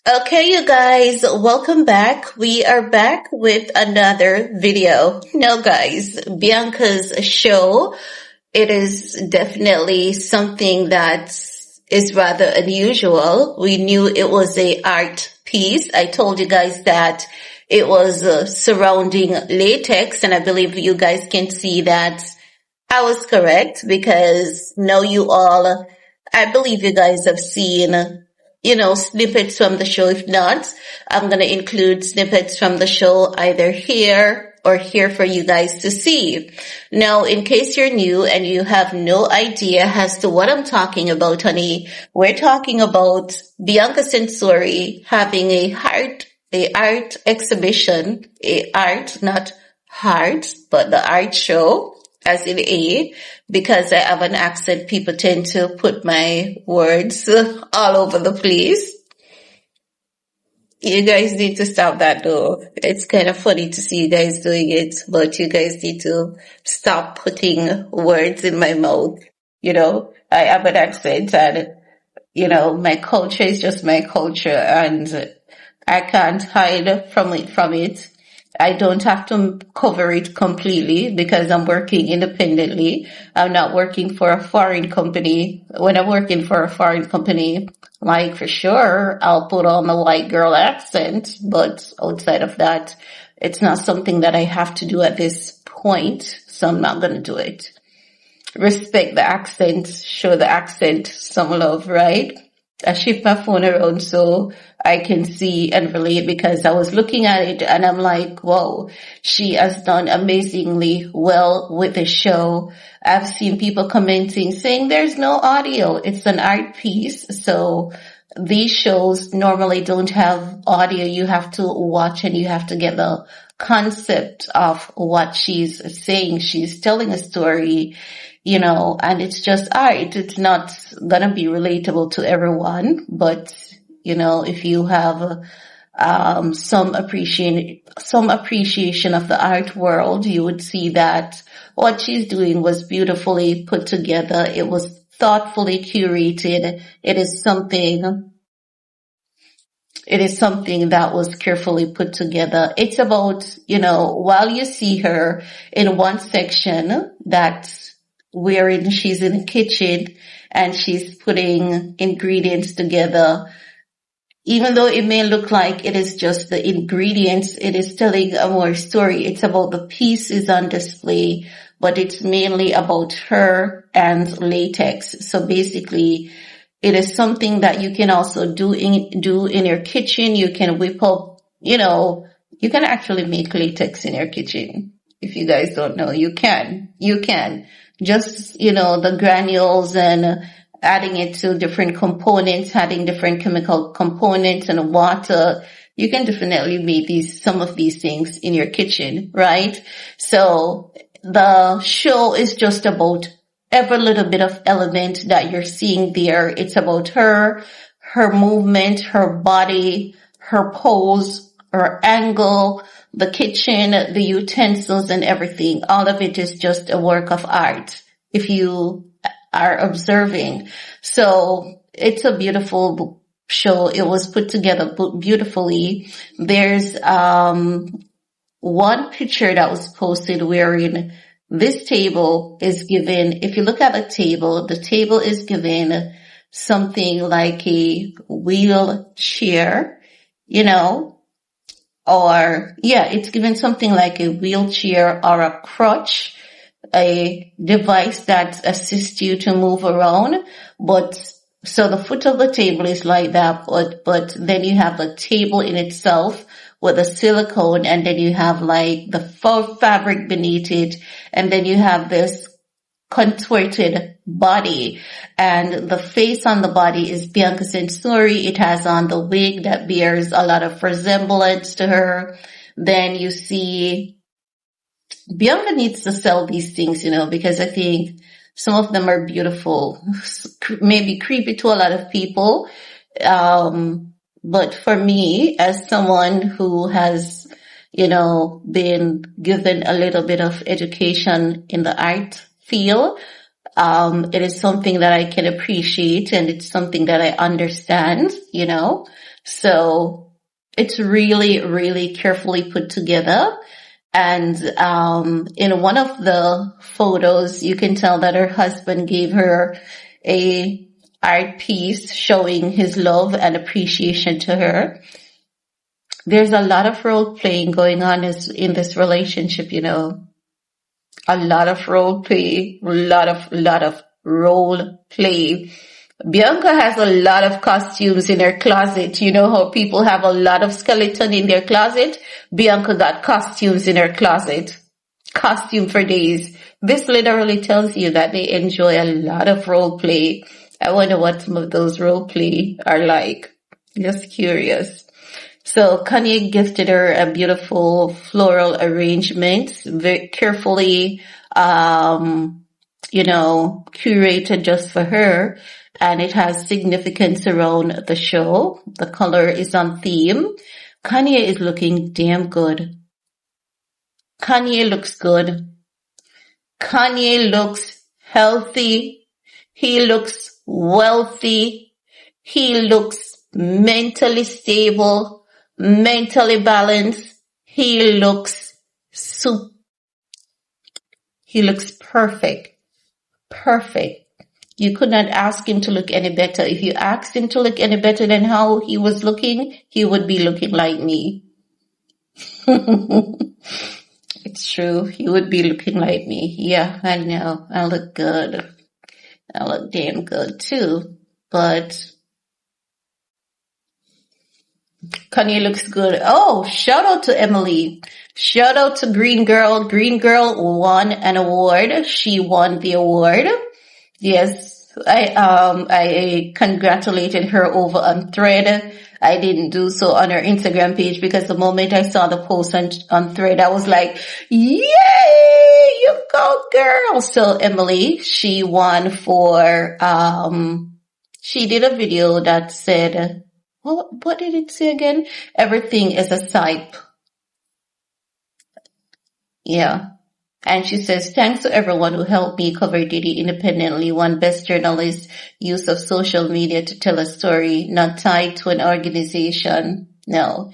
Okay, you guys, welcome back. We are back with another video. Now, guys, Bianca's show, it is definitely something that is rather unusual. We knew it was a art piece. I told you guys that it was surrounding latex, and I believe you guys can see that I was correct because now you all, I believe you guys have seen, snippets from the show. If not, I'm going to include snippets from the show either here or here for you guys to see. Now, in case you're new and you have no idea as to what I'm talking about, honey, we're talking about Bianca Sensori having a art exhibition, a art, not heart, but the art show as in A, because I have an accent, people tend to put my words all over the place. You guys need to stop that though. It's kind of funny to see you guys doing it, but you guys need to stop putting words in my mouth. I have an accent and, my culture is just my culture and I can't hide from it. I don't have to cover it completely because I'm working independently. I'm not working for a foreign company. When I'm working for a foreign company, like for sure, I'll put on the white girl accent, but outside of that, it's not something that I have to do at this point, so I'm not going to do it. Respect the accent, show the accent some love, right? I shift my phone around so I can see and relate because I was looking at it and I'm like, whoa, she has done amazingly well with the show. I've seen people commenting saying there's no audio. It's an art piece. So these shows normally don't have audio. You have to watch and you have to get the concept of what she's saying. She's telling a story, and it's just art. It's not gonna be relatable to everyone, but if you have some appreciation of the art world, you would see that what she's doing was beautifully put together. It was thoughtfully curated. It is something that was carefully put together. It's about, while you see her in one section wherein she's in the kitchen and she's putting ingredients together. Even though it may look like it is just the ingredients, it is telling a more story. It's about the pieces on display, but it's mainly about her and latex. So basically, it is something that you can also do in your kitchen. You can whip up, you can actually make latex in your kitchen. If you guys don't know, you can. Just, the granules and adding it to different components, adding different chemical components and water. You can definitely make some of these things in your kitchen, right? So the show is just about every little bit of element that you're seeing there. It's about her movement, her body, her pose, her angle, the kitchen, the utensils and everything. All of it is just a work of art if you are observing. So it's a beautiful show. It was put together beautifully. There's one picture that was posted wherein this table is given, if you look at the table is given something like a wheelchair, it's given something like a wheelchair or a crutch, a device that assists you to move around. So the foot of the table is like that, but then you have the table in itself with a silicone, and then you have like the faux fabric beneath it, and then you have this contorted body, and the face on the body is Bianca Sensori. It has on the wig that bears a lot of resemblance to her. Then you see Bianca needs to sell these things, because I think some of them are beautiful, maybe creepy to a lot of people. But for me, as someone who has, been given a little bit of education in the art field, it is something that I can appreciate and it's something that I understand, So it's really, really carefully put together. And in one of the photos, you can tell that her husband gave her a art piece showing his love and appreciation to her. There's a lot of role playing going on in this relationship, you know. A lot of role play, lot of role play. Bianca has a lot of costumes in her closet. You know how people have a lot of skeleton in their closet? Bianca got costumes in her closet. Costume for days. This literally tells you that they enjoy a lot of role play. I wonder what some of those role play are like. Just curious. So Kanye gifted her a beautiful floral arrangement, very carefully, curated just for her. And it has significance around the show. The color is on theme. Kanye is looking damn good. Kanye looks good. Kanye looks healthy. He looks wealthy. He looks mentally stable, mentally balanced. He looks he looks perfect. Perfect. You could not ask him to look any better. If you asked him to look any better than how he was looking, he would be looking like me. It's true. He would be looking like me. Yeah, I know. I look good. I look damn good too. But Kanye looks good. Oh, shout out to Emily. Shout out to Green Girl. Green Girl won an award. She won the award. Yes, I congratulated her over on Thread. I didn't do so on her Instagram page because the moment I saw the post on Thread, I was like, yay, you go girl. So Emily, she won for, she did a video that said, what did it say again? Everything is a type. Yeah. And she says, thanks to everyone who helped me cover Diddy independently. One best journalist use of social media to tell a story, not tied to an organization. No.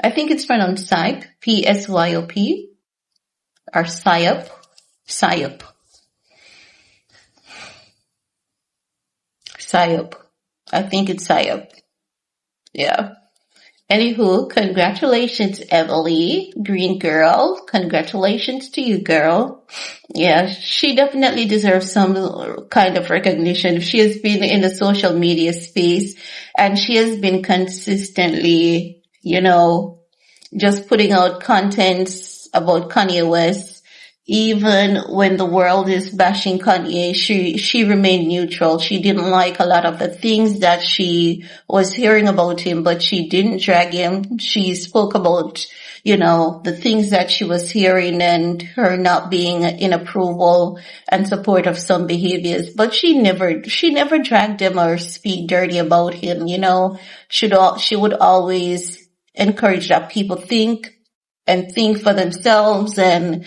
I think it's pronounced SYOP, P-S-Y-O-P, or SYOP. SYOP. SYOP. I think it's SYOP. Yeah. Anywho, congratulations, Emily, Green Girl. Congratulations to you, girl. Yeah, she definitely deserves some kind of recognition. She has been in the social media space and she has been consistently, just putting out contents about Kanye West. Even when the world is bashing Kanye, she remained neutral. She didn't like a lot of the things that she was hearing about him, but she didn't drag him. She spoke about, the things that she was hearing and her not being in approval and support of some behaviors, but she never dragged him or speak dirty about him, She would always encourage that people think for themselves and,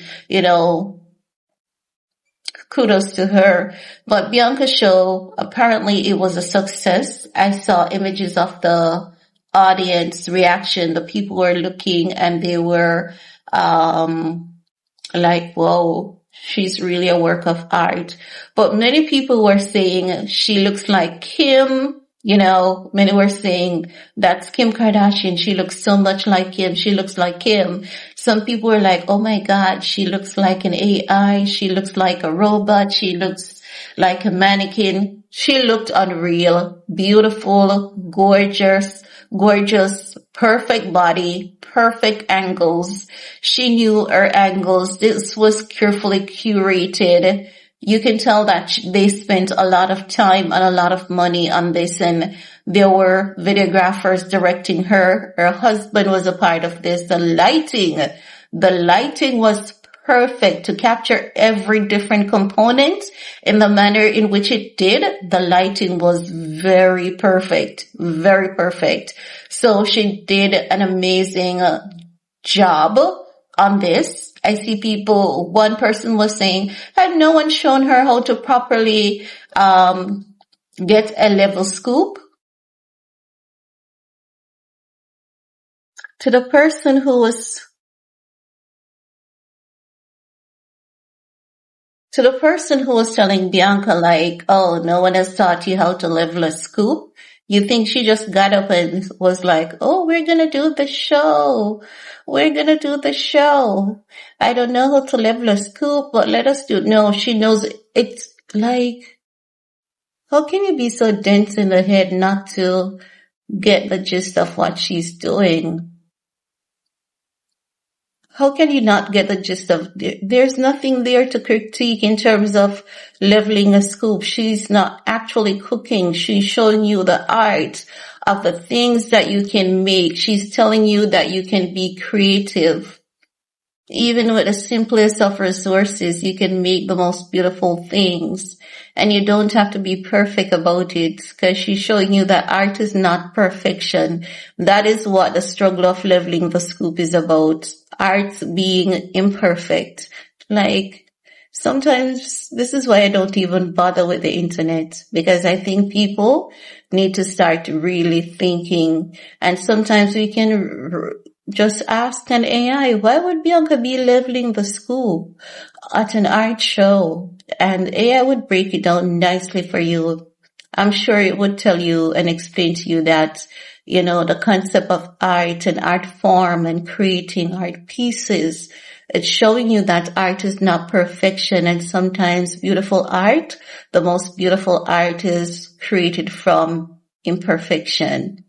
kudos to her. But Bianca's show, apparently it was a success. I saw images of the audience reaction. The people were looking and they were, like, whoa, she's really a work of art. But many people were saying she looks like Kim. Many were saying that's Kim Kardashian. She looks so much like Kim. She looks like Kim. Some people were like, oh my God, she looks like an AI. She looks like a robot. She looks like a mannequin. She looked unreal, beautiful, gorgeous, perfect body, perfect angles. She knew her angles. This was carefully curated. You can tell that they spent a lot of time and a lot of money on this, and there were videographers directing her. Her husband was a part of this. The lighting was perfect to capture every different component in the manner in which it did. The lighting was very perfect, very perfect. So she did an amazing job on this. I see people, one person was saying, had no one shown her how to properly get a level scoop? To the person who was To the person who was telling Bianca like, oh, no one has taught you how to level a scoop, you think she just got up and was like, oh, we're gonna do the show. We're gonna do the show. I don't know how to level a scoop, but let us do. No, she knows. It's like, how can you be so dense in the head not to get the gist of what she's doing? How can you not get the gist of, there's nothing there to critique in terms of leveling a scoop. She's not actually cooking. She's showing you the art of the things that you can make. She's telling you that you can be creative. Even with the simplest of resources, you can make the most beautiful things. And you don't have to be perfect about it, because she's showing you that art is not perfection. That is what the struggle of leveling the scoop is about. Art being imperfect. Like, sometimes this is why I don't even bother with the internet, because I think people need to start really thinking. And sometimes we can just ask an AI, why would Bianca be leveling the scoop at an art show? And AI would break it down nicely for you. I'm sure it would tell you and explain to you that, you know, the concept of art and art form and creating art pieces, it's showing you that art is not perfection, and sometimes beautiful art, the most beautiful art is created from imperfection.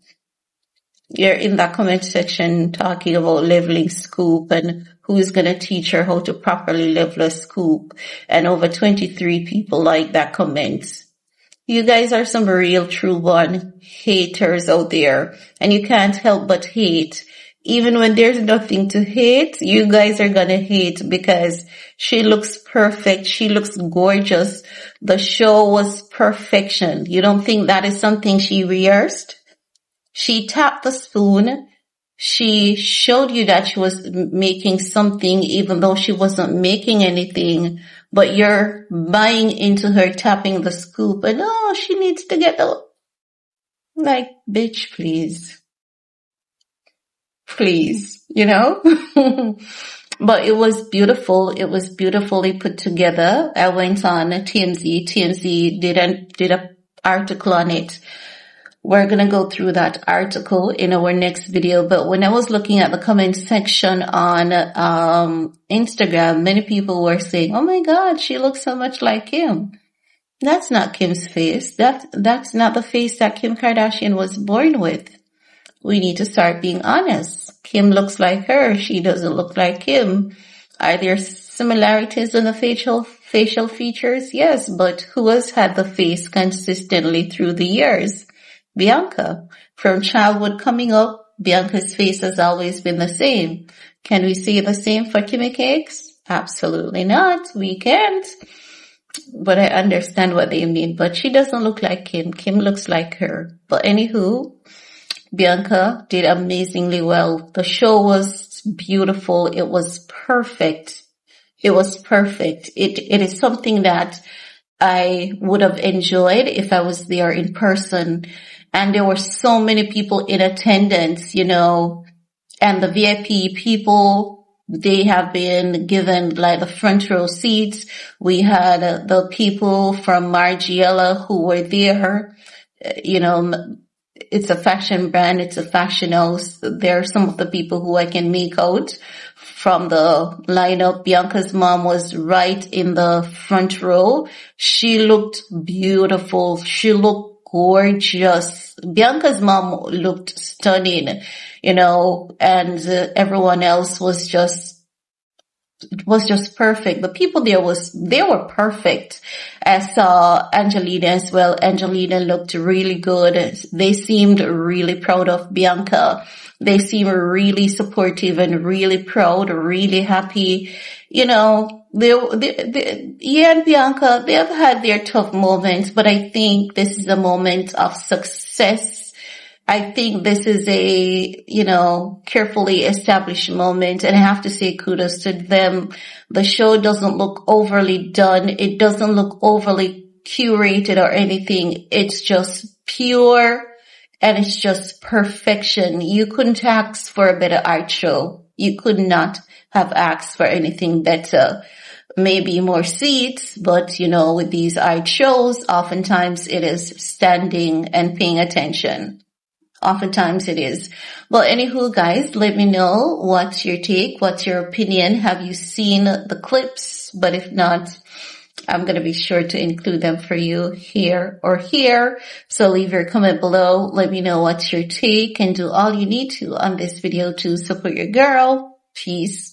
You're in that comment section talking about leveling scoop and who is going to teach her how to properly level a scoop. And over 23 people like that comment. You guys are some real true born haters out there, and you can't help but hate. Even when there's nothing to hate, you guys are gonna hate because she looks perfect. She looks gorgeous. The show was perfection. You don't think that is something she rehearsed? She tapped the spoon. She showed you that she was making something even though she wasn't making anything, but you're buying into her tapping the scoop and, oh, she needs to get the, like, bitch, please. Please, you know? But it was beautiful. It was beautifully put together. I went on TMZ. TMZ did a article on it. We're going to go through that article in our next video. But when I was looking at the comment section on Instagram, many people were saying, oh my God, she looks so much like Kim. That's not Kim's face. That's not the face that Kim Kardashian was born with. We need to start being honest. Kim looks like her. She doesn't look like Kim. Are there similarities in the facial features? Yes, but who has had the face consistently through the years? Bianca. From childhood coming up, Bianca's face has always been the same. Can we say the same for Kimmy Cakes? Absolutely not. We can't. But I understand what they mean. But she doesn't look like Kim. Kim looks like her. But anywho, Bianca did amazingly well. The show was beautiful. It was perfect. It was perfect. It is something that I would have enjoyed if I was there in person. And there were so many people in attendance, you know, and the VIP people, they have been given like the front row seats. We had the people from Margiela who were there, you know, it's a fashion brand. It's a fashion house. There are some of the people who I can make out from the lineup. Bianca's mom was right in the front row. She looked beautiful. She looked gorgeous. Bianca's mom looked stunning, you know, and everyone else was just perfect. The people there they were perfect. I saw Angelina as well. Angelina looked really good. They seemed really proud of Bianca. They seemed really supportive and really proud, really happy. You know, yeah, and Bianca, they have had their tough moments, but I think this is a moment of success. I think this is a, you know, carefully established moment, and I have to say kudos to them. The show doesn't look overly done. It doesn't look overly curated or anything. It's just pure and it's just perfection. You couldn't ask for a better art show. You could not have asked for anything better. Maybe more seats, but with these art shows, oftentimes it is standing and paying attention. Oftentimes it is. Well, anywho, guys, let me know what's your take, what's your opinion. Have you seen the clips? But if not, I'm going to be sure to include them for you here or here. So leave your comment below. Let me know what's your take and do all you need to on this video to support your girl. Peace.